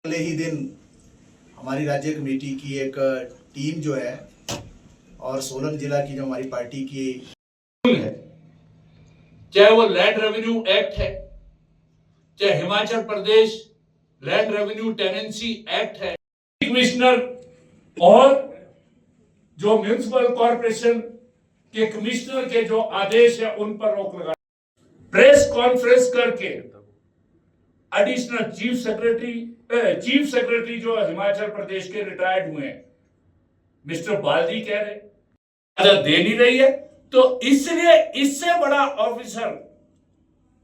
पहले ही दिन हमारी राज्य कमेटी की एक टीम जो है और सोलन जिला की जो हमारी पार्टी की है, चाहे वो लैंड रेवेन्यू एक्ट है, चाहे Himachal Pradesh land revenue tenancy act है, कमिश्नर और जो म्युनिसिपल कॉर्पोरेशन के कमिश्नर के जो आदेश है उन पर रोक लगा, प्रेस कॉन्फ्रेंस करके एडिशनल चीफ सेक्रेटरी जो हिमाचल प्रदेश के रिटायर्ड हुए हैं मिस्टर बाल्दी कह रहे इजाजत दे नहीं रही है, तो इसलिए इससे बड़ा ऑफिसर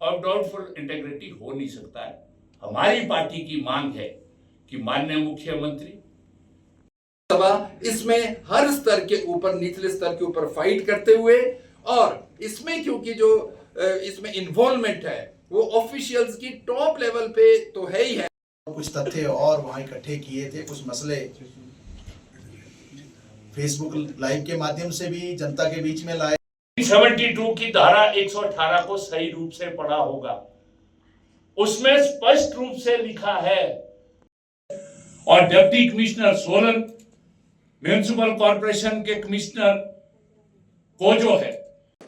ऑफ डाउटफुल इंटेग्रिटी हो नहीं सकता है। हमारी पार्टी की मांग है कि माननीय मुख्यमंत्री सभा इसमें हर स्तर के ऊपर, निचले स्तर के ऊपर फाइट करते हुए, और इसमें क्योंकि जो इसमें इन्वॉल्वमेंट है वो ऑफिशियल्स की टॉप लेवल पे तो है ही है। कुछ तथ्य और वहां इकट्ठे किए थे, कुछ मसले फेसबुक लाइव के माध्यम से भी जनता के बीच में लाए। 72 की धारा 118 को सही रूप से पढ़ा होगा, उसमें स्पष्ट रूप से लिखा है, और deputy commissioner Solan municipal corporation के कमिश्नर को जो है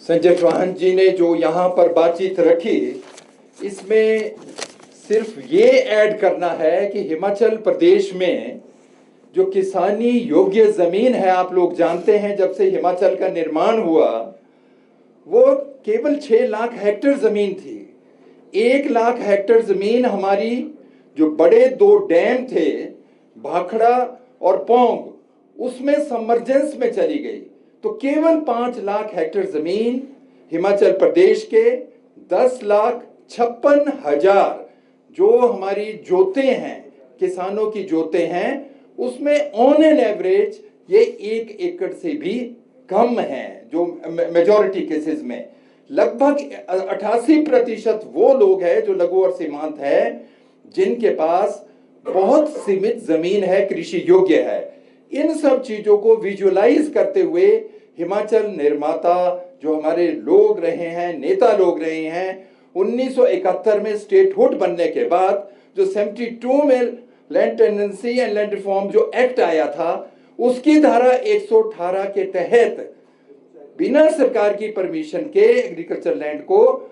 संजय चौहान जी ने जो यहाँ पर बातचीत रखी, इसमें सिर्फ ये ऐड करना है कि हिमाचल प्रदेश में जो किसानी योग्य जमीन है, आप लोग जानते हैं जब से हिमाचल का निर्माण हुआ वो केवल 6 लाख हेक्टेयर जमीन थी। 1 लाख हेक्टेयर जमीन हमारी जो बड़े 2 डैम थे, भाखड़ा और पौंग, उसमें सबमर्जेंस में चली गई। तो केवल 5 लाख हेक्टेयर जमीन हिमाचल प्रदेश के 10,56,000 जो हमारी जोते हैं, किसानों की जोते हैं, उसमें ऑन एन एवरेज ये 1 एकड़ से भी कम है। जो मेजॉरिटी केसेस में लगभग 88% वो लोग हैं जो लघु और सीमांत है, जिनके पास बहुत सीमित जमीन है, कृषि योग्य है। इन सब चीजों को विजुअलाइज करते हुए हिमाचल निर्माता जो हमारे लोग रहे हैं, नेता लोग रहे हैं, 1971 में स्टेटहुड बनने के बाद जो 72 में land tenancy and land reform जो एक्ट आया था, उसकी धारा 118 के तहत बिना सरकार की परमिशन के एग्रीकल्चर लैंड को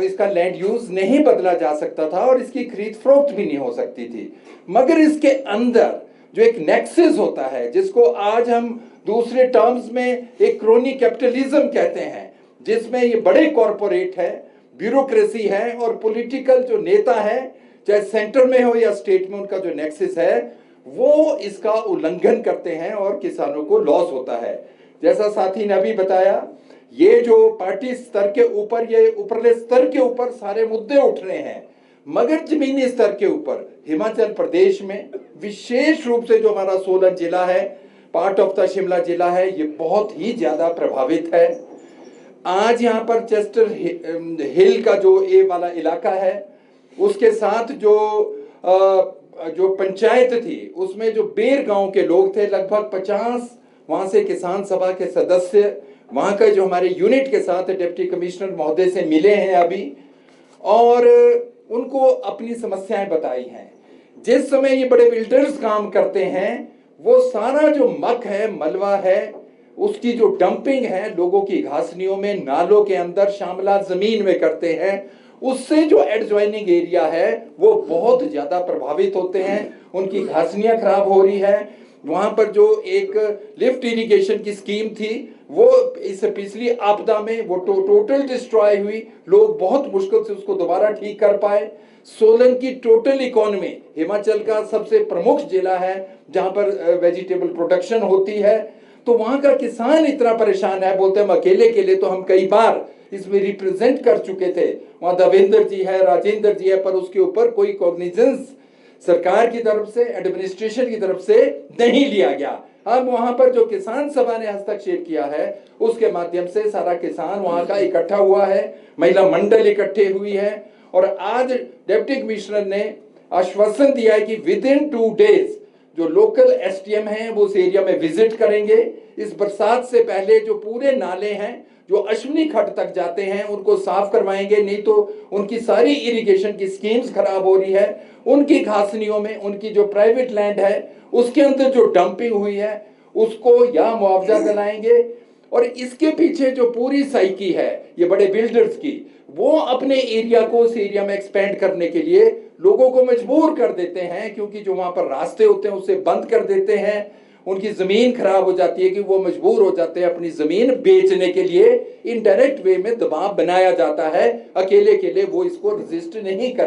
इसका लैंड यूज नहीं बदला जा सकता था और इसकी खरीद फरोख्त भी नहीं हो सकती थी। मगर इसके अंदर जो एक नेक्सस होता है, जिसको आज हम दूसरे टर्म्स में एक क्रोनी कैपिटलिज्म कहते हैं, जिसमें ये बड़े कॉरपोरेट है, ब्यूरोक्रेसी है और पॉलिटिकल जो नेता है, चाहे सेंटर में हो या स्टेट में, उनका जो नेक्सस है वो इसका उल्लंघन करते हैं और किसानों को लॉस होता है। जैसा साथी ने अभी बताया, ये जो पार्टी स्तर के ऊपर, ये ऊपरले स्तर के ऊपर सारे मुद्दे उठ रहे हैं, मगर जमीनी स्तर के ऊपर हिमाचल प्रदेश में विशेष रूप से जो हमारा सोलन जिला है, पार्ट ऑफ द शिमला जिला है, ये बहुत ही ज्यादा प्रभावित है। आज यहाँ पर चेस्टर हिल का जो ये वाला इलाका है, उसके साथ जो पंचायत थी, उसमें जो बेर गांव के लोग थे, लगभग 50 वहां से किसान सभा के सदस्य वहां का जो हमारे यूनिट के साथ डिप्टी कमिश्नर महोदय से मिले हैं अभी, और उनको अपनी समस्याएं बताई हैं। जिस समय ये बड़े बिल्डर्स काम करते हैं, वो सारा जो मक है, मलबा है, उसकी जो डंपिंग है लोगों की घासनियों में, नालों के अंदर, शामला जमीन में करते हैं, उससे जो एडजॉइनिंग एरिया है वो बहुत ज्यादा प्रभावित होते हैं, उनकी घासनियां खराब हो रही है। वहां पर जो एक लिफ्ट इरिगेशन की स्कीम थी वो इस पिछली आपदा में वो टोटल डिस्ट्रॉय हुई, लोग बहुत मुश्किल से उसको दोबारा ठीक कर पाए। सोलन की टोटल इकोनॉमी, हिमाचल का सबसे प्रमुख जिला है जहां पर वेजिटेबल प्रोडक्शन होती है, तो वहां का किसान इतना परेशान है, बोलते हैं अकेले के लिए तो हम कई बार इसमें रिप्रेजेंट कर चुके थे, वहां देवेंद्र जी है, राजेंद्र जी है, पर उसके ऊपर कोई कॉग्निजेंस सरकार की तरफ से, एडमिनिस्ट्रेशन की तरफ से नहीं लिया गया। अब वहां पर जो किसान सभा ने हस्तक्षेप किया है, उसके माध्यम से सारा किसान वहां का इकट्ठा हुआ है, महिला मंडल इकट्ठे हुई है, और आज डिप्टी कमिश्नर ने आश्वासन दिया है कि विद इन 2 डेज जो लोकल एसडीएम हैं वो उस एरिया में विजिट करेंगे। इस बरसात से पहले जो पूरे नाले हैं जो अश्विनी खड्ड तक जाते हैं उनको साफ करवाएंगे, नहीं तो उनकी सारी इरिगेशन की स्कीम्स खराब हो रही है। उनकी घासनियों में उनकी जो प्राइवेट लैंड है उसके अंदर जो डंपिंग हुई है उसको या मुआवजा दिलाएंगे। और इसके पीछे जो पूरी साइकी है ये बड़े बिल्डर्स की, वो अपने एरिया को उस एरिया में एक्सपेंड करने के लिए लोगों को मजबूर कर देते हैं, क्योंकि जो वहां पर रास्ते होते हैं उसे बंद कर देते हैं। उनकी जमीन खराब हो जाती है कि वो मजबूर हो जाते हैं अपनी जमीन बेचने के लिए। इनडायरेक्ट वे में दबाव बनाया जाता है, अकेले अकेले वो इसको रजिस्ट नहीं कर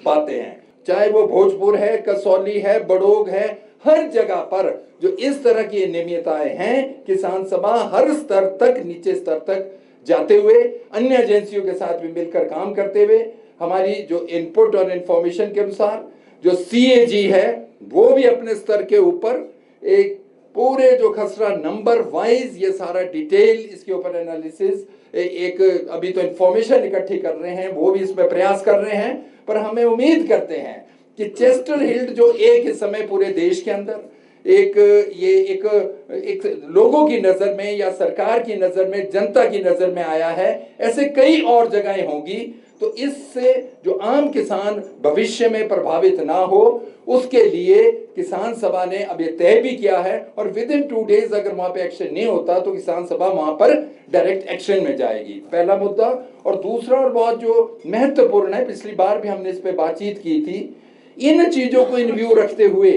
पाते हैं। चाहे वो भोजपुर है, कसौली है, बड़ोग है, हर जगह पर जो इस तरह की अनियमितताएं हैं, किसान सभा हर स्तर तक, नीचे स्तर तक जाते हुए, अन्य एजेंसियों के साथ भी मिलकर काम करते हुए, हमारी जो इनपुट और इंफॉर्मेशन के अनुसार जो CAG है वो भी अपने स्तर के ऊपर एक पूरे जो खसरा नंबर वाइज ये सारा डिटेल इसके ऊपर एनालिसिस, एक अभी तो इंफॉर्मेशन इकट्ठी कर रहे हैं, वो भी इसमें प्रयास कर रहे हैं। पर हमें उम्मीद करते हैं कि चेस्टर हिल जो एक इस समय पूरे देश के अंदर एक लोगों की नजर में या सरकार की नजर में, जनता की नजर में आया है, ऐसे कई और जगहें होंगी। तो इससे जो आम किसान भविष्य में प्रभावित ना हो उसके लिए किसान सभा ने अब ये तय भी किया है, और विद इन 2 डेज अगर वहां पे एक्शन नहीं होता तो किसान सभा वहां पर डायरेक्ट एक्शन में जाएगी। पहला मुद्दा। और दूसरा और बहुत जो महत्वपूर्ण है, पिछली बार भी हमने इस पे बातचीत की थी, इन चीजों को इन व्यू रखते हुए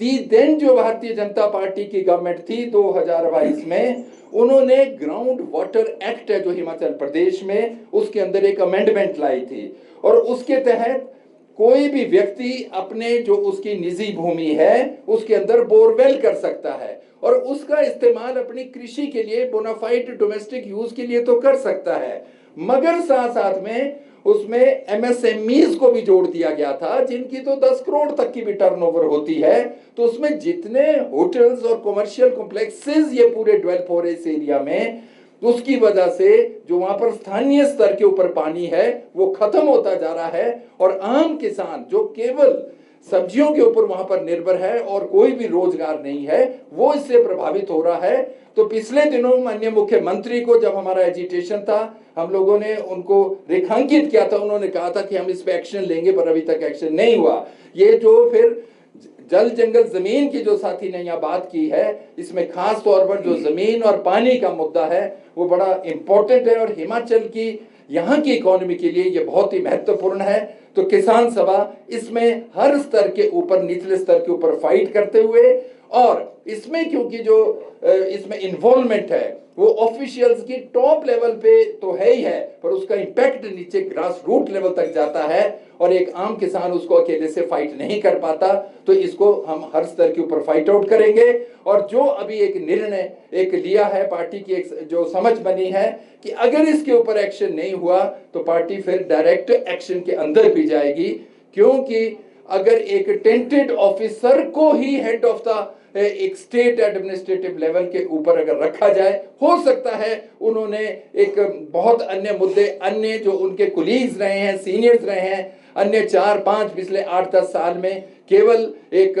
दी देन जो भारतीय जनता पार्टी की गवर्नमेंट थी 2022 में, उन्होंने ग्राउंड वाटर एक्ट है जो हिमाचल प्रदेश में, उसके अंदर एक अमेंडमेंट लाई थी, और उसके तहत कोई भी व्यक्ति अपने जो उसकी निजी भूमि है उसके अंदर बोरवेल कर सकता है, और उसका इस्तेमाल अपनी कृषि के लिए, बोनाफाइड डोमेस्टिक यूज के लिए तो कर सकता है, मगर साथ साथ में उसमें MSMEs को भी जोड़ दिया गया था, जिनकी तो 10 करोड़ तक की भी टर्नओवर होती है। तो उसमें जितने होटल्स और कमर्शियल कॉम्प्लेक्सेस ये पूरे डेवलप हो रहे इस एरिया में, उसकी वजह से जो वहां पर स्थानीय स्तर के ऊपर पानी है वो खत्म होता जा रहा है, और आम किसान जो केवल सब्जियों के ऊपर वहां पर निर्भर है और कोई भी रोजगार नहीं है, वो इससे प्रभावित हो रहा है। तो पिछले दिनों माननीय मुख्यमंत्री को जब हमारा एजिटेशन था, हम लोगों ने उनको रेखांकित किया था, उन्होंने कहा था कि हम इस पे एक्शन लेंगे, पर अभी तक एक्शन नहीं हुआ। ये जो फिर जल जंगल जमीन की जो साथी ने यहाँ बात की है, इसमें खास तौर पर जो जमीन और पानी का मुद्दा है वो बड़ा इंपॉर्टेंट है, और हिमाचल की यहाँ की इकोनॉमी के लिए ये बहुत ही महत्वपूर्ण है। तो किसान सभा इसमें हर स्तर के ऊपर, निचले स्तर के ऊपर फाइट करते हुए, और इसमें क्योंकि जो इसमें इन्वॉल्वमेंट है वो ऑफिशियल्स की टॉप लेवल पे तो है ही है, पर उसका इंपैक्ट नीचे ग्रास रूट लेवल तक जाता है, और एक आम किसान उसको अकेले से फाइट नहीं कर पाता। तो इसको हम हर स्तर के ऊपर फाइट आउट करेंगे। और जो अभी एक निर्णय एक लिया है पार्टी की, एक जो समझ बनी है कि अगर इसके ऊपर एक्शन नहीं हुआ तो पार्टी फिर डायरेक्ट एक्शन के अंदर भी जाएगी, क्योंकि अगर एक टेंटेड ऑफिसर को ही हेड ऑफ द एक स्टेट एडमिनिस्ट्रेटिव लेवल के ऊपर अगर रखा जाए, हो सकता है उन्होंने एक बहुत अन्य मुद्दे, अन्य जो उनके कुलीग्स रहे हैं, सीनियर्स रहे हैं, अन्य 4-5 पिछले 8-10 साल में, केवल एक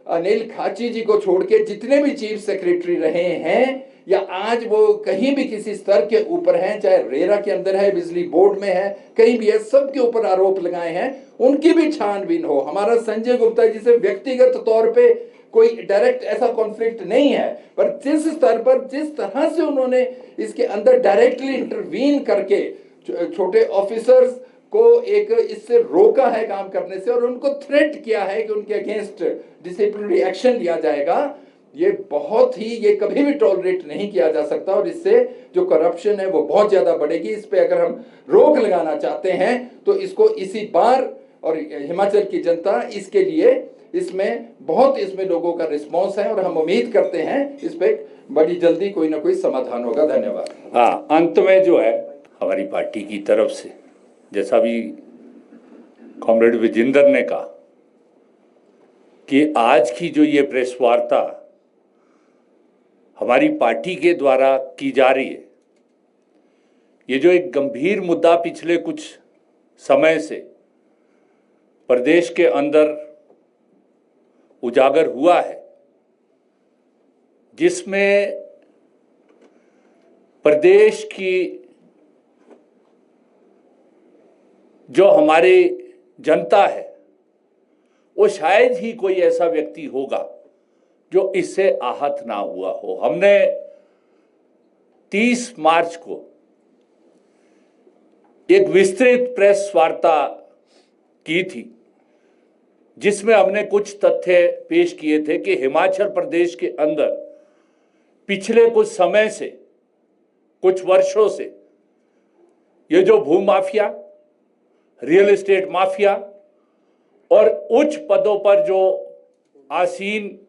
अनिल खाची जी को छोड़ के जितने भी चीफ सेक्रेटरी रहे हैं, या आज वो कहीं भी किसी स्तर के ऊपर हैं, चाहे रेरा के अंदर है, बिजली बोर्ड में है, कहीं भी है, सबके ऊपर आरोप लगाए हैं, उनकी भी छानबीन हो। हमारा संजय गुप्ता जी से व्यक्तिगत तौर पे कोई डायरेक्ट ऐसा कॉन्फ्लिक्ट नहीं है, पर जिस स्तर पर, जिस तरह से उन्होंने इसके अंदर डायरेक्टली इंटरवीन करके छोटे ऑफिसर्स को एक इससे रोका है काम करने से, और उनको थ्रेट किया है कि उनके अगेंस्ट डिसिप्लिनरी एक्शन लिया जाएगा, ये बहुत ही, ये कभी भी टॉलरेट नहीं किया जा सकता, और इससे जो करप्शन है वो बहुत ज्यादा बढ़ेगी। इस पे अगर हम रोक लगाना चाहते हैं तो इसको इसी बार, और हिमाचल की जनता इसके लिए, इसमें बहुत, इसमें लोगों का रिस्पॉन्स है, और हम उम्मीद करते हैं इस पे बड़ी जल्दी कोई ना कोई समाधान होगा। धन्यवाद। हाँ, अंत में जो है हमारी पार्टी की तरफ से, जैसा भी कॉमरेड विजेंद्र ने कहा कि आज की जो ये प्रेस वार्ता हमारी पार्टी के द्वारा की जा रही है, ये जो एक गंभीर मुद्दा पिछले कुछ समय से प्रदेश के अंदर उजागर हुआ है, जिसमें प्रदेश की जो हमारी जनता है वो शायद ही कोई ऐसा व्यक्ति होगा जो इससे आहत ना हुआ हो। हमने 30 मार्च को एक विस्तृत प्रेस वार्ता की थी जिसमें हमने कुछ तथ्य पेश किए थे कि हिमाचल प्रदेश के अंदर पिछले कुछ समय से, कुछ वर्षों से ये जो भूमाफिया, रियल एस्टेट माफिया और उच्च पदों पर जो आसीन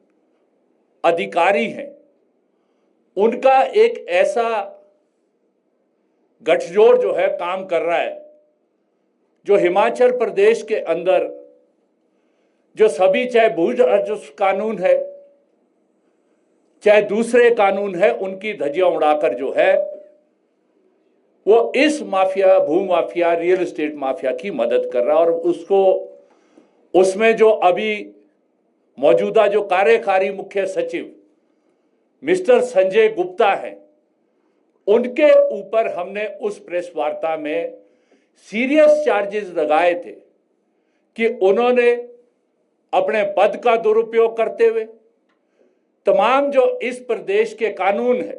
अधिकारी हैं, उनका एक ऐसा गठजोड़ जो है काम कर रहा है जो हिमाचल प्रदेश के अंदर जो सभी, चाहे भू राजस्व कानून है चाहे दूसरे कानून है, उनकी धज्जियां उड़ाकर जो है वो इस माफिया, भूमाफिया, रियल एस्टेट माफिया की मदद कर रहा है। और उसको, उसमें जो अभी मौजूदा जो कार्यकारी मुख्य सचिव मिस्टर संजय गुप्ता हैं, उनके ऊपर हमने उस प्रेस वार्ता में सीरियस चार्जेस लगाए थे कि उन्होंने अपने पद का दुरुपयोग करते हुए तमाम जो इस प्रदेश के कानून है,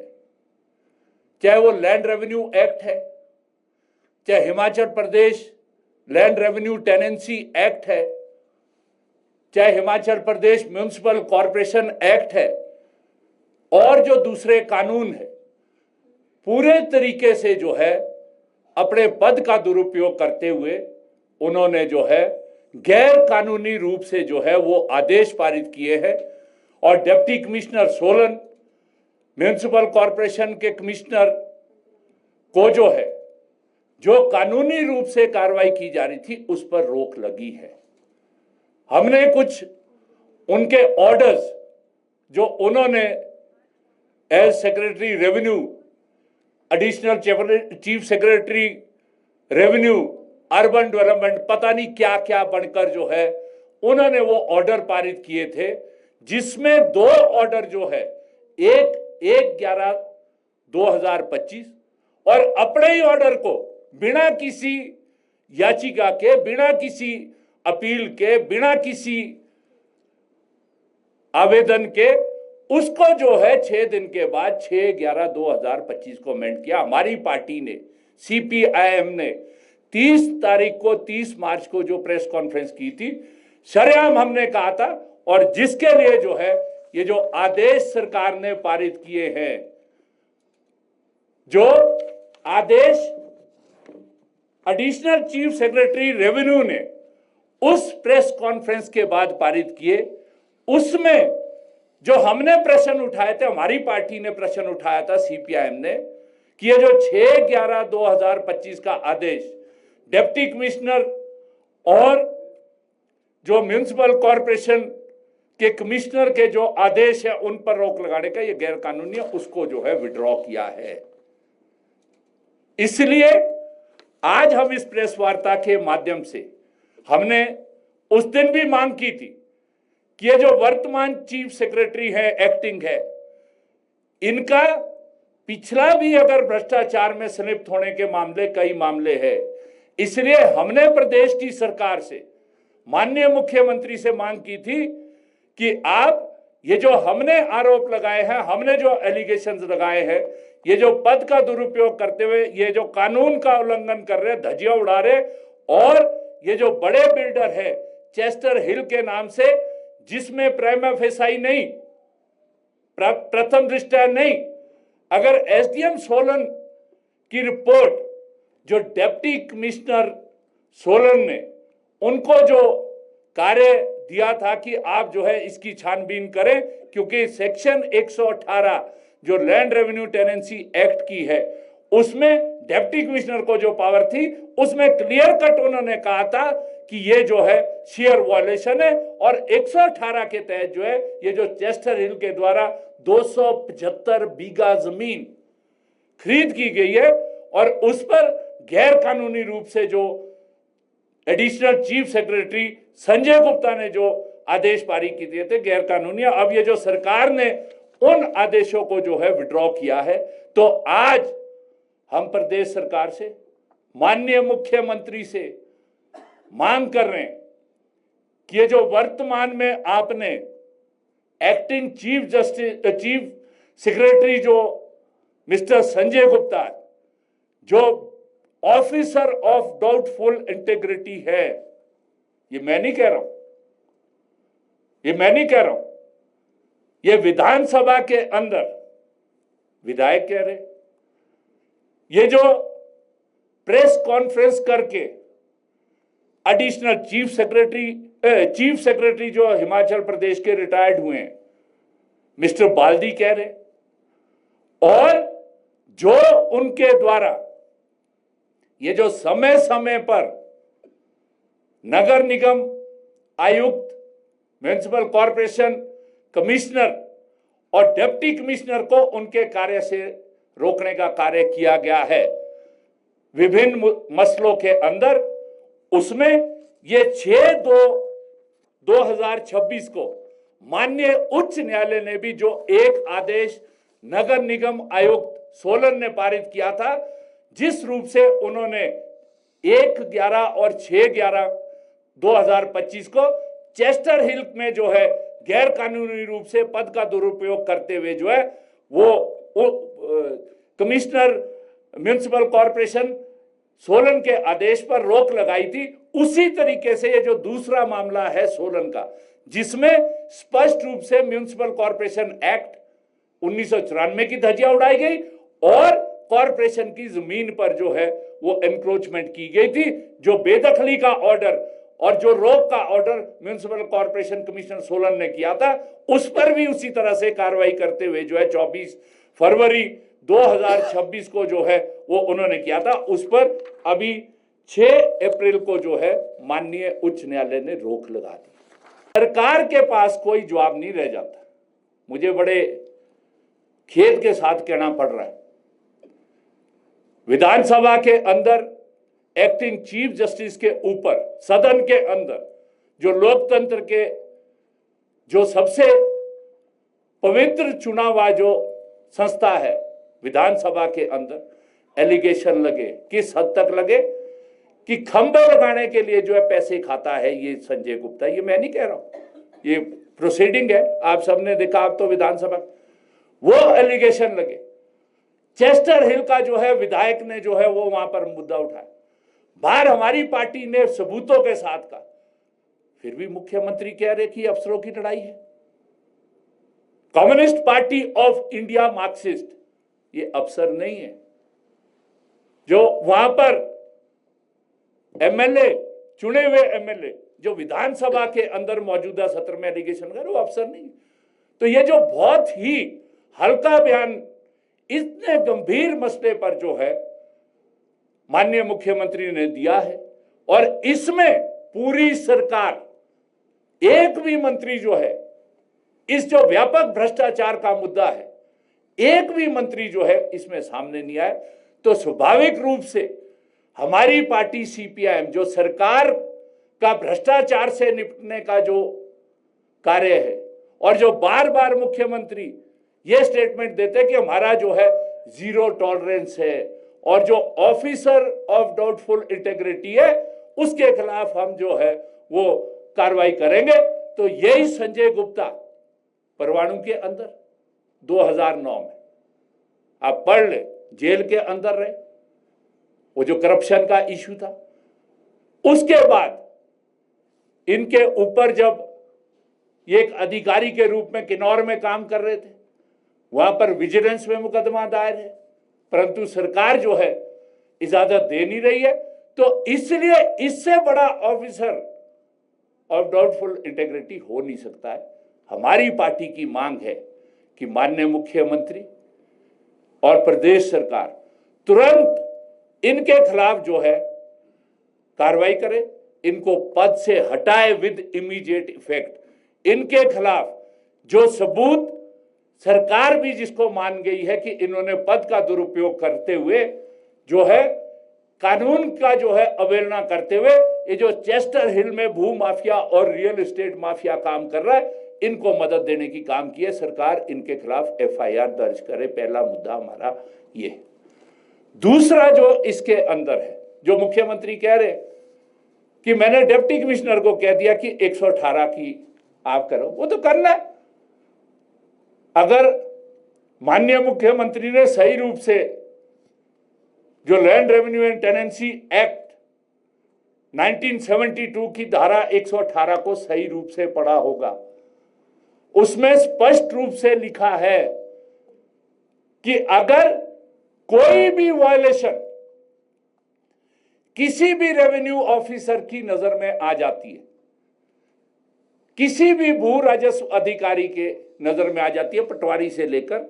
चाहे वो लैंड रेवेन्यू एक्ट है, चाहे Himachal Pradesh land revenue tenancy act है, चाहे Himachal Pradesh municipal corporation act है और जो दूसरे कानून है, पूरे तरीके से जो है अपने पद का दुरुपयोग करते हुए उन्होंने जो है गैर कानूनी रूप से जो है वो आदेश पारित किए हैं। और deputy commissioner Solan, municipal corporation के कमिश्नर को जो है, जो कानूनी रूप से कार्रवाई की जा रही थी, उस पर रोक लगी है। हमने कुछ उनके ऑर्डर्स जो उन्होंने as secretary revenue, additional chief secretary revenue, urban development, पता नहीं क्या क्या बनकर जो है उन्होंने वो ऑर्डर पारित किए थे, जिसमें 2 ऑर्डर जो है, एक 1/11/2025 और अपने ही ऑर्डर को बिना किसी याचिका के, बिना किसी अपील के, बिना किसी आवेदन के, उसको जो है 6 दिन के बाद 6/11/2025 को अमेंड किया। हमारी पार्टी ने, सीपीआईएम ने 30 तारीख को, 30 मार्च को जो प्रेस कॉन्फ्रेंस की थी, सरेआम हमने कहा था, और जिसके लिए जो है ये जो आदेश सरकार ने पारित किए हैं, जो आदेश एडिशनल चीफ सेक्रेटरी रेवेन्यू ने उस प्रेस कॉन्फ्रेंस के बाद पारित किए, उसमें जो हमने प्रश्न उठाए थे, हमारी पार्टी ने प्रश्न उठाया था सीपीआईएम ने, कि ये जो 6/11/2025 का आदेश डिप्टी कमिश्नर और जो म्युनिसिपल कॉरपोरेशन के कमिश्नर के जो आदेश है उन पर रोक लगाने का ये गैर कानूनी है, उसको जो है विड्रॉ किया है। इसलिए आज हम इस प्रेस वार्ता के माध्यम से, हमने उस दिन भी मांग की थी कि ये जो वर्तमान चीफ सेक्रेटरी है, एक्टिंग है, इनका पिछला भी अगर भ्रष्टाचार में संलिप्त होने के मामले, कई मामले हैं, इसलिए हमने प्रदेश की सरकार से, माननीय मुख्यमंत्री से मांग की थी कि आप ये जो हमने आरोप लगाए हैं, हमने जो एलिगेशंस लगाए हैं, ये जो पद का दुरुपयोग करते हुए ये जो कानून का उल्लंघन कर रहे, धज्जियां उड़ा रहे, और ये जो बड़े बिल्डर है चेस्टर हिल के नाम से, जिसमें प्राइमा फेसाई नहीं, प्रथम दृष्टया नहीं, अगर एसडीएम सोलन की रिपोर्ट जो डिप्टी कमिश्नर सोलन ने उनको जो कार्य दिया था कि आप जो है इसकी छानबीन करें, क्योंकि सेक्शन 118 जो लैंड रेवेन्यू टेनेंसी एक्ट की है, उसमें डिप्टी कमिश्नर को जो पावर थी, उसमें क्लियर कट उन्होंने कहा था कि ये जो है शेयर वॉयलेशन है, और 118 के तहत जो है ये जो चेस्टर हिल के द्वारा 275 बीघा जमीन खरीद की गई है, और उस पर गैर कानूनी रूप से जो additional chief secretary Sanjay Gupta ने जो आदेश पारित किए थे, गैर कानूनी। अब ये जो सरकार ने उन आदेशों को जो है विड्रॉ किया है, तो आज हम प्रदेश सरकार से, माननीय मुख्यमंत्री से मांग कर रहे हैं कि ये जो वर्तमान में आपने एक्टिंग चीफ सेक्रेटरी जो मिस्टर संजय गुप्ता, जो ऑफिसर ऑफ डाउटफुल इंटेग्रिटी है, ये मैं नहीं कह रहा हूं, ये विधानसभा के अंदर विधायक कह रहे। ये जो प्रेस कॉन्फ्रेंस करके एडिशनल चीफ सेक्रेटरी जो हिमाचल प्रदेश के रिटायर्ड हुए हैं मिस्टर बाल्दी कह रहे, और जो उनके द्वारा ये जो समय समय पर नगर निगम आयुक्त, म्युनिसिपल कॉरपोरेशन कमिश्नर और डिप्टी कमिश्नर को उनके कार्य से रोकने का कार्य किया गया है विभिन्न मसलों के अंदर, उसमें ये 6/2/2026 को माननीय उच्च न्यायालय ने भी जो एक आदेश नगर निगम आयुक्त सोलन ने पारित किया था, जिस रूप से उन्होंने 1/11 और 6/11/2025 को चेस्टर हिल में जो है गैर कानूनी रूप से पद का दुरुपयोग करते हुए जो है वो कमिश्नर म्युनिसिपल कॉरपोरेशन सोलन के आदेश पर रोक लगाई थी। उसी तरीके से ये जो दूसरा मामला है सोलन का, जिसमें स्पष्ट रूप से म्युनिसिपल कॉरपोरेशन एक्ट 1994 की धज्जियां उड़ाई गई और कॉरपोरेशन की जमीन पर जो है वो एनक्रोचमेंट की गई थी। जो बेदखली का ऑर्डर और जो रोक का order municipal corporation commissioner Solan ने किया था, उस पर भी उसी तरह से कार्रवाई करते हुए जो है 24 फरवरी 2026 को जो है वो उन्होंने किया था। उस पर अभी 6 अप्रैल को जो है माननीय उच्च न्यायालय ने रोक लगा दी। सरकार के पास कोई जवाब नहीं रह जाता। मुझे बड़े खेद के साथ कहना पड़ रहा है, विधानसभा के अंदर एक्टिंग चीफ जस्टिस के ऊपर, सदन के अंदर जो लोकतंत्र के जो सबसे पवित्र चुना हुआ जो संस्था है विधानसभा के अंदर एलिगेशन लगे, किस हद तक लगे कि खंबे लगाने के लिए जो है पैसे खाता है ये संजय गुप्ता। ये मैं नहीं कह रहा हूं, ये प्रोसीडिंग है, आप सबने देखा। आप तो विधानसभा वो एलिगेशन लगे। चेस्टर हिल का जो है विधायक ने जो है वो वहां पर मुद्दा उठाया, बाहर हमारी पार्टी ने सबूतों के साथ कहा, फिर भी मुख्यमंत्री कह रहे कि अफसरों की लड़ाई है। Communist party of India Marxist ये अफसर नहीं है। जो वहां पर एमएलए, चुने हुए एमएलए जो विधानसभा के अंदर मौजूदा सत्र में एलिगेशन कर, वो अफसर नहीं। तो ये जो बहुत ही हल्का बयान इतने गंभीर मसले पर जो है माननीय मुख्यमंत्री ने दिया है, और इसमें पूरी सरकार, एक भी मंत्री जो है, इस जो व्यापक भ्रष्टाचार का मुद्दा है, एक भी मंत्री जो है इसमें सामने नहीं आया, तो स्वाभाविक रूप से हमारी पार्टी सीपीआईएम जो सरकार का भ्रष्टाचार से निपटने का जो कार्य है, और जो बार बार मुख्यमंत्री ये स्टेटमेंट देते हैं कि हमारा जो है जीरो टॉलरेंस है, और जो ऑफिसर ऑफ डाउटफुल इंटेग्रिटी है उसके खिलाफ हम जो है वो कार्रवाई करेंगे। तो यही संजय गुप्ता परवाणु के अंदर 2009 में आप पढ़ ले, जेल के अंदर रहे, वो जो करप्शन का इश्यू था। उसके बाद इनके ऊपर जब ये एक अधिकारी के रूप में किन्नौर में काम कर रहे थे, वहां पर विजिलेंस में मुकदमा दायर है, परंतु सरकार जो है इजाजत दे नहीं रही है। तो इसलिए इससे बड़ा ऑफिसर ऑफ डाउटफुल इंटेग्रिटी हो नहीं सकता है। हमारी पार्टी की मांग है कि माननीय मुख्यमंत्री और प्रदेश सरकार तुरंत इनके खिलाफ जो है कार्रवाई करे, इनको पद से हटाए विद इमीडिएट इफेक्ट। इनके खिलाफ जो सबूत सरकार भी जिसको मान गई है कि इन्होंने पद का दुरुपयोग करते हुए जो है कानून का जो है अवहेलना करते हुए ये जो चेस्टर हिल में भू माफिया और रियल एस्टेट माफिया काम कर रहा है, इनको मदद देने की काम की है सरकार। इनके खिलाफ एफआईआर दर्ज करे, पहला मुद्दा हमारा ये है। दूसरा जो इसके अंदर है, जो मुख्यमंत्री कह रहे कि मैंने डिप्टी कमिश्नर को कह दिया कि 118 की आप करो, वो तो करना है। अगर माननीय मुख्यमंत्री ने सही रूप से जो land revenue and tenancy act 1972 की धारा 118 को सही रूप से पढ़ा होगा, उसमें स्पष्ट रूप से लिखा है कि अगर कोई भी वायलेशन किसी भी रेवेन्यू ऑफिसर की नजर में आ जाती है, किसी भी भू राजस्व अधिकारी के नजर में आ जाती है, पटवारी से लेकर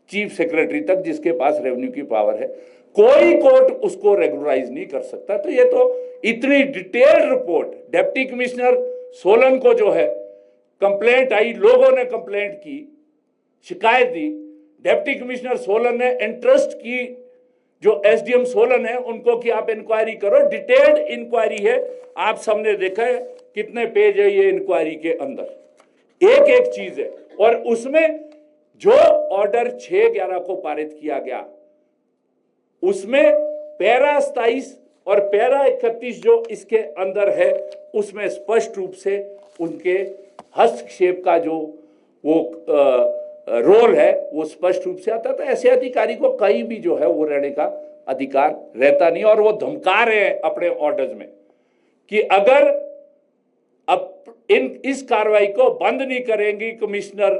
चीफ सेक्रेटरी तक जिसके पास रेवेन्यू की पावर है, कोई कोर्ट उसको रेगुलराइज नहीं कर सकता। तो ये तो इतनी detailed report, deputy commissioner Solan को जो है कंप्लेंट आई, लोगों ने कंप्लेंट की, शिकायत दी, डिप्टी कमिश्नर सोलन ने इंटरेस्ट की, जो एसडीएम सोलन है उनको कि आप इंक्वायरी करो, डिटेल्ड इंक्वायरी है, आप सबने देखा है कितने पेज है ये इंक्वायरी के अंदर, एक एक चीज है। और उसमें जो ऑर्डर 6/11 को पारित किया गया, उसमें पैरा 27 और पैरा 31 जो इसके अंदर है, उसमें स्पष्ट रूप से उनके हस्तक्षेप का जो वो रोल है वो स्पष्ट रूप से आता था। ऐसे अधिकारी को कहीं भी जो है वो रहने का अधिकार रहता नहीं, और वो धमका रहे हैं अपने ऑर्डर्स में कि अगर अब इस कार्रवाई को बंद नहीं करेंगी कमिश्नर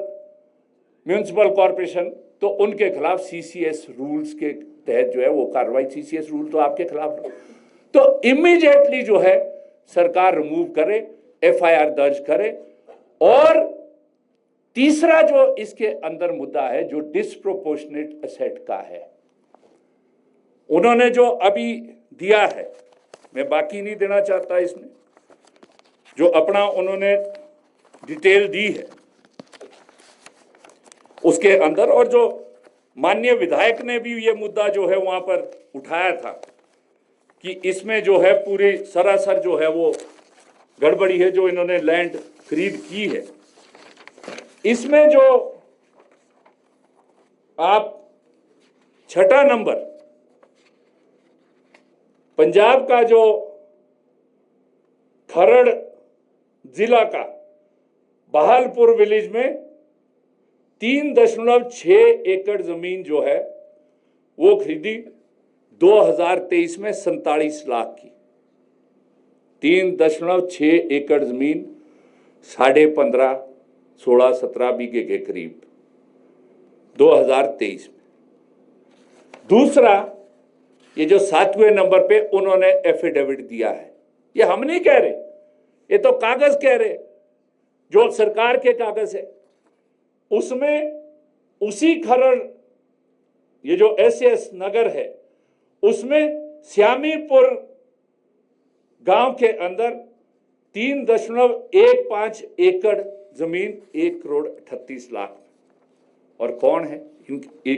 म्युनिसिपल कॉर्पोरेशन, तो उनके खिलाफ सीसीएस रूल्स के तहत जो है वो कार्रवाई, सीसीएस रूल तो आपके खिलाफ, तो इमीडिएटली जो है सरकार रिमूव करे, एफआईआर दर्ज करे। और तीसरा जो इसके अंदर मुद्दा है जो डिस्प्रोपोर्शनेट असेट का है, उन्होंने जो अभी दिया है, मैं बाकी नहीं देना चाहता, इसमें जो अपना उन्होंने डिटेल दी है उसके अंदर, और जो माननीय विधायक ने भी ये मुद्दा जो है वहां पर उठाया था कि इसमें जो है पूरी सरासर जो है वो गड़बड़ी है जो इन्होंने लैंड खरीद की है। इसमें जो आप 6ठा नंबर पंजाब का जो खरड़ जिला का बहालपुर विलेज में 3.6 एकड़ जमीन जो है वो खरीदी 2023 में 47 लाख की। 3.6 एकड़ जमीन 15.5, 16, 17 बीघे के करीब 2023 में। दूसरा, ये जो 7वें नंबर पे उन्होंने एफिडेविट दिया है, ये हम नहीं कह रहे, ये तो कागज कह रहे, जो सरकार के कागज है, उसमें उसी खरड़ ये जो एसएस नगर है उसमें श्यामीपुर गांव के अंदर 3.15 एकड़ जमीन 1,38 लाख। और कौन है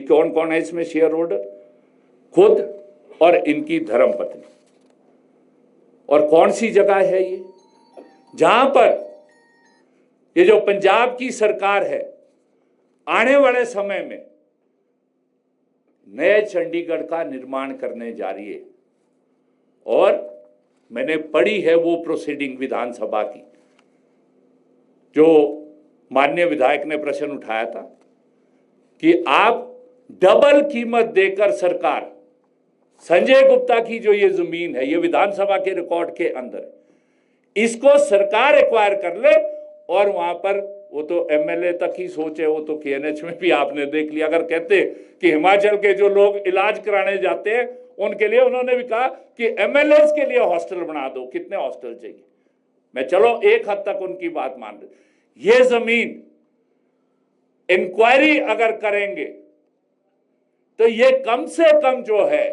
कौन कौन है इसमें शेयर होल्डर? खुद और इनकी धर्मपत्नी। और कौन सी जगह है ये जहां पर ये जो पंजाब की सरकार है आने वाले समय में नए चंडीगढ़ का निर्माण करने जा रही है। और मैंने पढ़ी है वो प्रोसीडिंग विधानसभा की, जो माननीय विधायक ने प्रश्न उठाया था कि आप डबल कीमत देकर सरकार संजय गुप्ता की जो ये जमीन है, ये विधानसभा के रिकॉर्ड के अंदर है, इसको सरकार एक्वायर कर ले। और वहां पर वो तो एमएलए तक ही सोचे, वो तो केएनएच में भी आपने देख लिया। अगर कहते कि हिमाचल के जो लोग इलाज कराने जाते हैं उनके लिए, उन्होंने भी कहा कि एमएलए के लिए हॉस्टल बना दो। कितने हॉस्टल चाहिए? मैं चलो एक हद तक उनकी बात मान रही। ये जमीन इंक्वायरी अगर करेंगे तो ये कम से कम जो है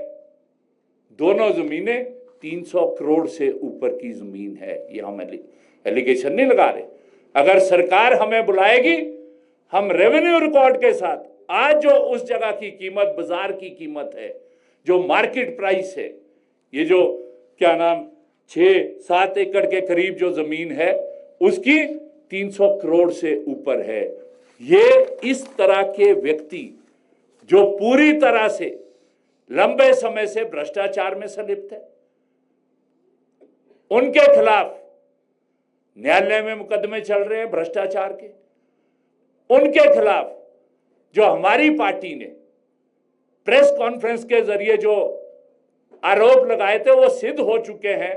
दोनों जमीनें 300 करोड़ से ऊपर की जमीन है। ये हम एलिगेशन नहीं लगा रहे। अगर सरकार हमें बुलाएगी, हम रेवेन्यू रिकॉर्ड के साथ आज जो उस जगह की कीमत, बाजार की कीमत है, जो मार्केट प्राइस है, ये जो क्या नाम 6-7 एकड़ के करीब जो जमीन है उसकी 300 करोड़ से ऊपर है। ये इस तरह के व्यक्ति जो पूरी तरह से लंबे समय से भ्रष्टाचार में संलिप्त है, उनके खिलाफ न्यायालय में मुकदमे चल रहे हैं भ्रष्टाचार के। उनके खिलाफ जो हमारी पार्टी ने प्रेस कॉन्फ्रेंस के जरिए जो आरोप लगाए थे वो सिद्ध हो चुके हैं।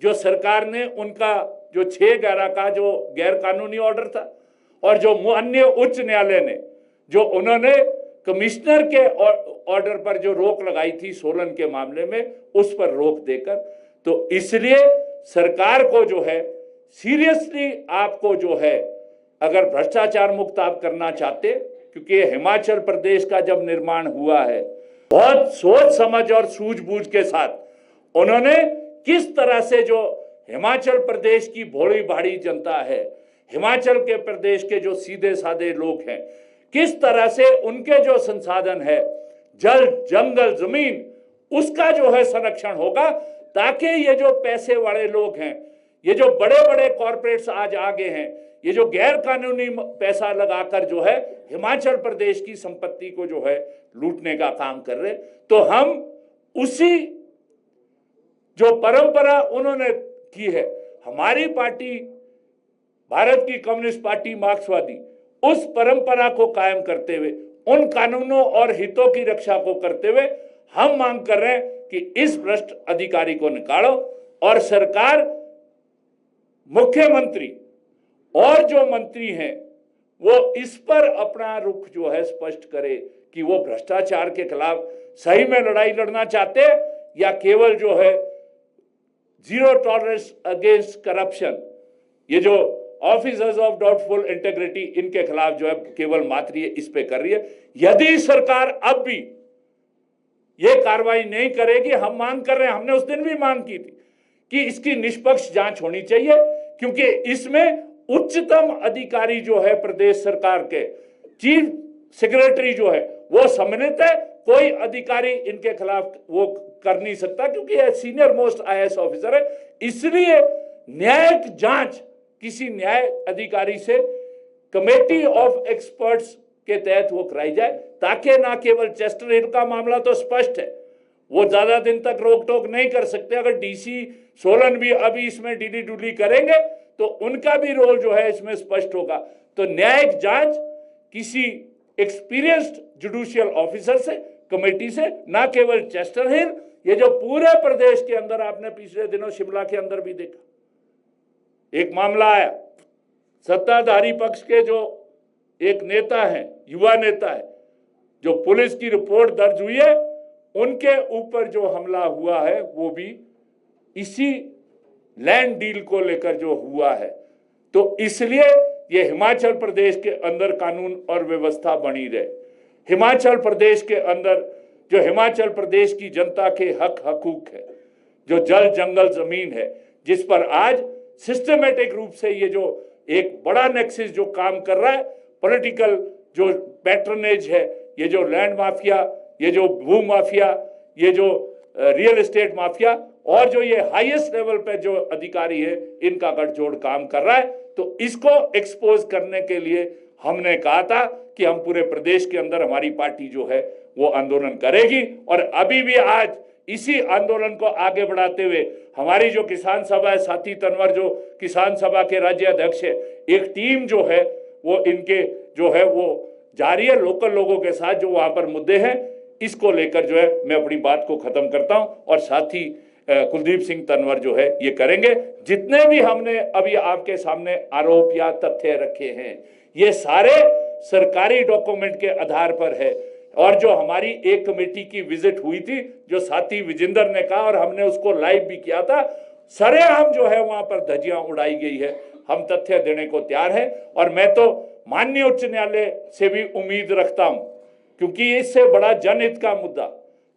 जो सरकार ने उनका जो 6/11 का जो गैर कानूनी ऑर्डर था और जो अन्य उच्च न्यायालय ने जो उन्होंने कमिश्नर के ऑर्डर पर जो रोक लगाई थी सोलन के मामले में, उस पर रोक देकर, तो इसलिए सरकार को जो है सीरियसली आपको जो है अगर भ्रष्टाचार मुक्त आप करना चाहते, क्योंकि हिमाचल प्रदेश का जब निर्माण हुआ है बहुत सोच समझ और सूझबूझ के साथ उन्होंने किस तरह से जो हिमाचल प्रदेश की भोली भाड़ी जनता है, हिमाचल के प्रदेश के जो सीधे साधे लोग हैं, किस तरह से उनके जो संसाधन है, जल जंगल जमीन, उसका जो है संरक्षण होगा, ताकि ये जो पैसे वाले लोग हैं, ये जो बड़े बड़े कॉरपोरेट्स आज आगे हैं, ये जो गैर कानूनी पैसा लगाकर जो है हिमाचल प्रदेश की संपत्ति को जो है लूटने का काम कर रहे, तो हम उसी जो परंपरा उन्होंने की है, हमारी पार्टी भारत की कम्युनिस्ट पार्टी मार्क्सवादी, उस परंपरा को कायम करते हुए, उन कानूनों और हितों की रक्षा को करते हुए हम मांग कर रहे हैं कि इस भ्रष्ट अधिकारी को निकालो और सरकार, मुख्यमंत्री और जो मंत्री हैं वो इस पर अपना रुख जो है स्पष्ट करे कि वो भ्रष्टाचार के खिलाफ सही में लड़ाई लड़ना चाहते हैं या केवल जो है जीरो टॉलरेंस अगेंस्ट करप्शन, ये जो ऑफिसर्स ऑफ डाउटफुल इंटेग्रिटी, इनके खिलाफ जो है केवल मात्र ये इस पे कर रही है। यदि सरकार अब भी ये कार्रवाई नहीं करेगी, हम मांग कर रहे हैं, हमने उस दिन भी मांग की थी कि इसकी निष्पक्ष जांच होनी चाहिए, क्योंकि इसमें उच्चतम अधिकारी जो है प्रदेश सरकार के, चीफ सेक्रेटरी जो है वो सम्मिलित है, कोई अधिकारी इनके खिलाफ वो कर नहीं सकता, क्योंकि ये सीनियर मोस्ट आईएएस ऑफिसर है। इसलिए न्यायिक जांच किसी न्याय अधिकारी से कमेटी ऑफ एक्सपर्ट्स के तहत वो कराई जाए, ताकि ना केवल चेस्टर हिल का मामला तो स्पष्ट है, वो ज्यादा दिन तक रोक टोक नहीं कर सकते। अगर डीसी सोलन भी अभी इसमें डीली डुली करेंगे तो उनका भी रोल जो है इसमें स्पष्ट होगा। तो न्यायिक जांच किसी एक्सपीरियंस्ड जुडिशियल ऑफिसर से, कमेटी से, ना केवल चेस्टर हिल, ये जो पूरे प्रदेश के अंदर आपने पिछले दिनों शिमला के अंदर भी देखा, एक मामला आया, सत्ताधारी पक्ष के जो एक नेता है, युवा नेता है, जो पुलिस की रिपोर्ट दर्ज हुई है, उनके ऊपर जो हमला हुआ है वो भी इसी लैंड डील को लेकर जो हुआ है। तो इसलिए ये हिमाचल प्रदेश के अंदर कानून और व्यवस्था बनी रहे, हिमाचल प्रदेश के अंदर जो हिमाचल प्रदेश की जनता के हक हकूक है, जो जल जंगल जमीन है, जिस पर आज सिस्टमेटिक रूप से ये जो एक बड़ा नेक्सस जो काम कर रहा है, पॉलिटिकल जो पैट्रनेज है, ये जो लैंड माफिया, ये जो भू माफिया, ये जो रियल एस्टेट माफिया और जो ये हाईएस्ट लेवल पे जो अधिकारी है, इनका गठजोड़ काम कर रहा है। तो इसको एक्सपोज करने के लिए हमने कहा था कि हम पूरे प्रदेश के अंदर हमारी पार्टी जो है वो आंदोलन करेगी, और अभी भी आज इसी आंदोलन को आगे बढ़ाते हुए हमारी जो किसान सभा है, साथी तनवर जो किसान सभा के राज्य अध्यक्ष है, एक टीम जो है वो इनके जो है वो जारी है लोकल लोगों के साथ, जो वहां पर मुद्दे हैं इसको लेकर जो है मैं अपनी बात को खत्म करता हूं। और साथी कुलदीप सिंह तनवर जो है ये करेंगे। जितने भी हमने अभी आपके सामने आरोप या तथ्य रखे हैं, ये सारे सरकारी डॉक्यूमेंट के आधार पर है। और जो हमारी एक कमेटी की विजिट हुई थी, जो साथी विजेंद्र ने कहा, और हमने उसको लाइव भी किया था, सरेआम जो है वहां पर धज्जियां उड़ाई गई है। हम तथ्य देने को तैयार हैं, और मैं तो माननीय उच्च न्यायालय से भी उम्मीद रखता हूं, क्योंकि इससे बड़ा जनहित का मुद्दा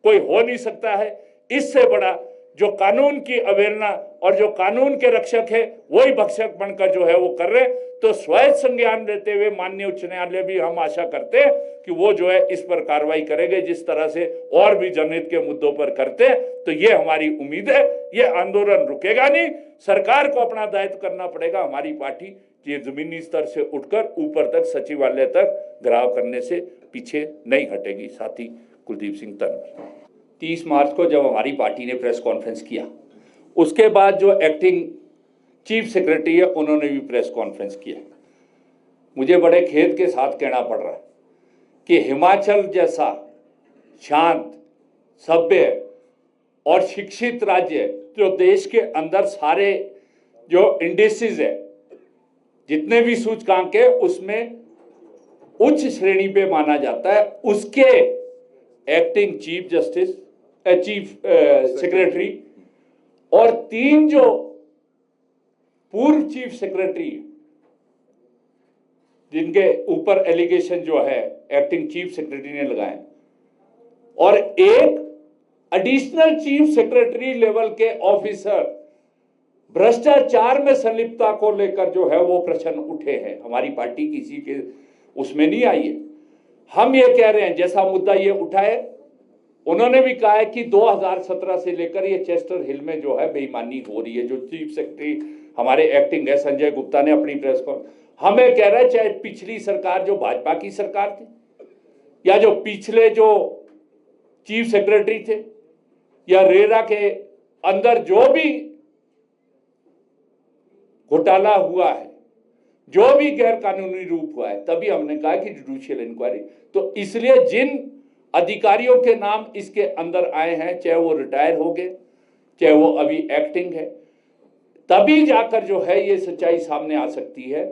कोई हो नहीं सकता है। इससे बड़ा जो कानून की अवहेलना और जो कानून के रक्षक है वही भक्षक बनकर जो है वो कर रहे, तो स्वयं संज्ञान लेते हुए माननीय उच्च न्यायालय भी हम आशा करते हैं कि वो जो है इस पर कार्रवाई करेंगे, जिस तरह से और भी जनहित के मुद्दों पर करते हैं। तो ये हमारी उम्मीद है, ये आंदोलन रुकेगा नहीं, सरकार को अपना दायित्व करना पड़ेगा। हमारी पार्टी ये जमीनी स्तर से उठकर ऊपर तक सचिवालय तक घेराव करने से पीछे नहीं हटेगी। साथी कुलदीप सिंह तनवर। 30 मार्च को जब हमारी पार्टी ने प्रेस कॉन्फ्रेंस किया, उसके बाद जो एक्टिंग चीफ सेक्रेटरी है उन्होंने भी प्रेस कॉन्फ्रेंस किया। मुझे बड़े खेद के साथ कहना पड़ रहा है कि हिमाचल जैसा शांत, सभ्य और शिक्षित राज्य, जो देश के अंदर सारे जो इंडिसेस है, जितने भी सूचकांक है उसमें उच्च श्रेणी पे माना जाता है, उसके एक्टिंग चीफ सेक्रेटरी और 3 जो पूर्व चीफ सेक्रेटरी जिनके ऊपर एलिगेशन जो है एक्टिंग चीफ सेक्रेटरी ने लगाए, और एक एडिशनल चीफ सेक्रेटरी लेवल के ऑफिसर भ्रष्टाचार में संलिप्तता को लेकर जो है वो प्रश्न उठे हैं। हमारी पार्टी किसी के उसमें नहीं आई है। हम ये कह रहे हैं, जैसा मुद्दा ये उठाए, उन्होंने भी कहा है कि 2017 से लेकर ये चेस्टर हिल में जो है बेईमानी हो रही है। जो चीफ सेक्रेटरी हमारे एक्टिंग है संजय गुप्ता ने अपनी प्रेस को हमें कह रहा है, चाहे पिछली सरकार जो भाजपा की सरकार थी या जो पिछले जो चीफ सेक्रेटरी थे या रेरा के अंदर जो भी घोटाला हुआ है, जो भी गैर कानूनी रूप हुआ है, तभी हमने कहा कि जुडिशियल इंक्वायरी। तो इसलिए जिन अधिकारियों के नाम इसके अंदर आए हैं, चाहे वो रिटायर हो गए, चाहे वो अभी एक्टिंग है, तभी जाकर जो है ये सच्चाई सामने आ सकती है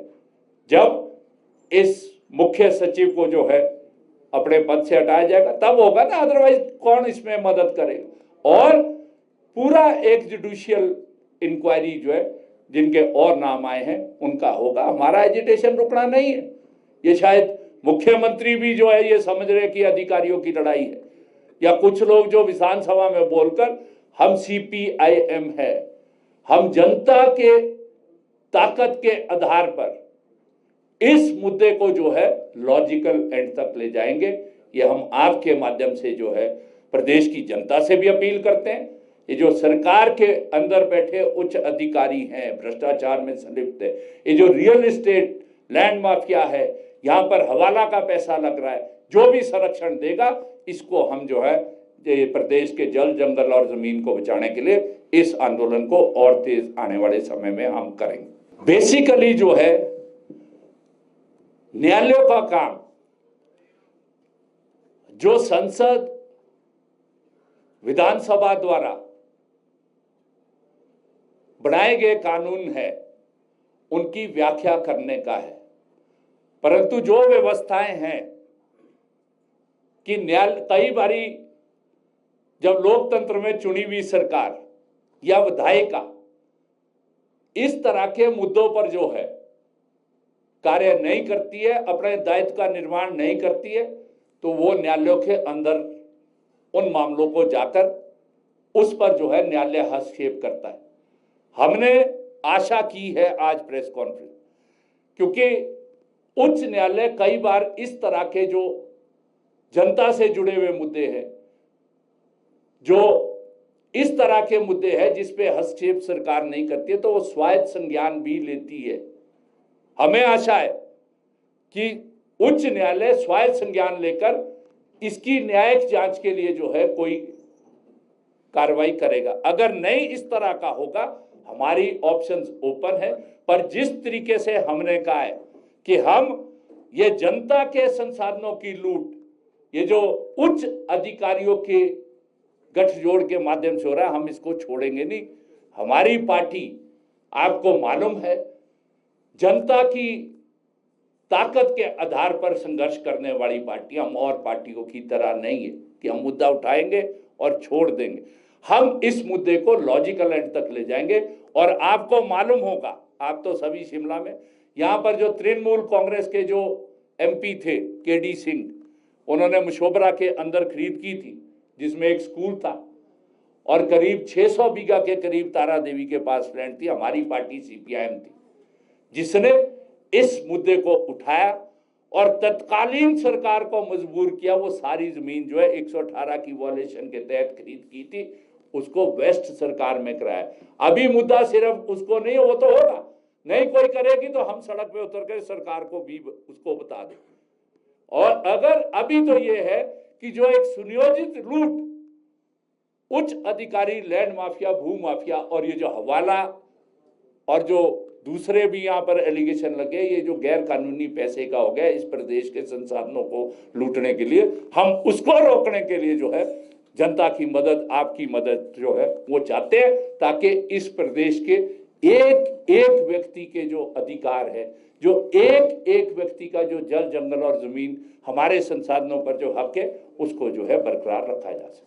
जब इस मुख्य सचिव को जो है अपने पद से हटाया जाएगा, तब होगा ना। अदरवाइज कौन इसमें मदद करेगा? और पूरा एक जुडिशियल इंक्वायरी जो है जिनके और नाम आए हैं उनका होगा। हमारा एजिटेशन रुकना नहीं है। ये शायद मुख्यमंत्री भी जो है ये समझ रहे कि अधिकारियों की लड़ाई है, या कुछ लोग जो विधानसभा में बोलकर हम CPIM है, हम जनता के ताकत के आधार पर इस मुद्दे को जो है लॉजिकल एंड तक ले जाएंगे। ये हम आपके माध्यम से जो है प्रदेश की जनता से भी अपील करते हैं। ये जो सरकार के अंदर बैठे उच्च अधिकारी हैं, भ्रष्टाचार में संलिप्त है, ये जो रियल एस्टेट लैंड माफिया है, यहाँ पर हवाला का पैसा लग रहा है, जो भी संरक्षण देगा इसको हम जो है ये प्रदेश के जल, जंगल और जमीन को बचाने के लिए इस आंदोलन को और तेज आने वाले समय में हम करेंगे। बेसिकली जो है न्यायालयों का काम, जो संसद विधानसभा द्वारा बनाए गए कानून है उनकी व्याख्या करने का है। परंतु जो व्यवस्थाएं हैं कि न्यायालय कई बारी जब लोकतंत्र में चुनी हुई सरकार या विधायिका इस तरह के मुद्दों पर जो है कार्य नहीं करती है, अपने दायित्व का निर्वहन नहीं करती है, तो वो न्यायालयों के अंदर उन मामलों को जाकर उस पर जो है न्यायालय हस्तक्षेप करता है। हमने आशा की है आज प्रेस कॉन्फ्रेंस, क्योंकि उच्च न्यायालय कई बार इस तरह के जो जनता से जुड़े हुए मुद्दे हैं, जो इस तरह के मुद्दे हैं जिस पे हस्तक्षेप सरकार नहीं करती है, तो वो स्वायत्त संज्ञान भी लेती है। हमें आशा है कि उच्च न्यायालय स्वायत्त संज्ञान लेकर इसकी न्यायिक जांच के लिए जो है कोई कार्रवाई करेगा। अगर नहीं इस तरह का होगा, हमारी ऑप्शंस ओपन है। पर जिस तरीके से हमने कहा है कि हम ये जनता के संसाधनों की लूट, ये जो उच्च अधिकारियों के गठजोड़ के माध्यम से हो रहा है, हम इसको छोड़ेंगे नहीं। हमारी पार्टी, आपको मालूम है, जनता की ताकत के आधार पर संघर्ष करने वाली पार्टी हम और पार्टियों की तरह नहीं है कि हम मुद्दा उठाएंगे और छोड़ देंगे। हम इस मुद्दे को लॉजिकल एंड तक ले जाएंगे। और आपको मालूम होगा, आप तो सभी शिमला में, यहाँ पर जो तृणमूल कांग्रेस के जो MP थे KD सिंह, उन्होंने मशोबरा के अंदर खरीद की थी जिसमें एक स्कूल था और करीब 600 बीघा के करीब तारा देवी के पास लैंड थी। हमारी पार्टी CPIM थी जिसने इस मुद्दे को उठाया और तत्कालीन सरकार को मजबूर किया वो सारी जमीन जो है 118 की वॉल्यूशन के तहत खरीद की थी, उसको वेस्ट सरकार में कराया। अभी मुद्दा सिर्फ उसको नहीं, वो तो होगा, नहीं कोई करेगी तो हम सड़क पे उतर कर सरकार को भी उसको बता दें। और अगर अभी तो ये है कि जो एक सुनियोजित लूट उच्च अधिकारी लैंड माफिया, भू माफिया और ये जो हवाला और जो दूसरे भी यहाँ पर एलिगेशन लगे, ये जो गैर कानूनी पैसे का हो गया इस प्रदेश के संसाधनों को लूटने के लिए, हम उसको रोकने के लिए जो है जनता की मदद, आपकी मदद जो है वो चाहते हैं, ताकि इस प्रदेश के एक एक व्यक्ति के जो अधिकार है, जो एक एक व्यक्ति का जो जल, जंगल और जमीन, हमारे संसाधनों पर जो हक है, उसको जो है बरकरार रखा जा सके।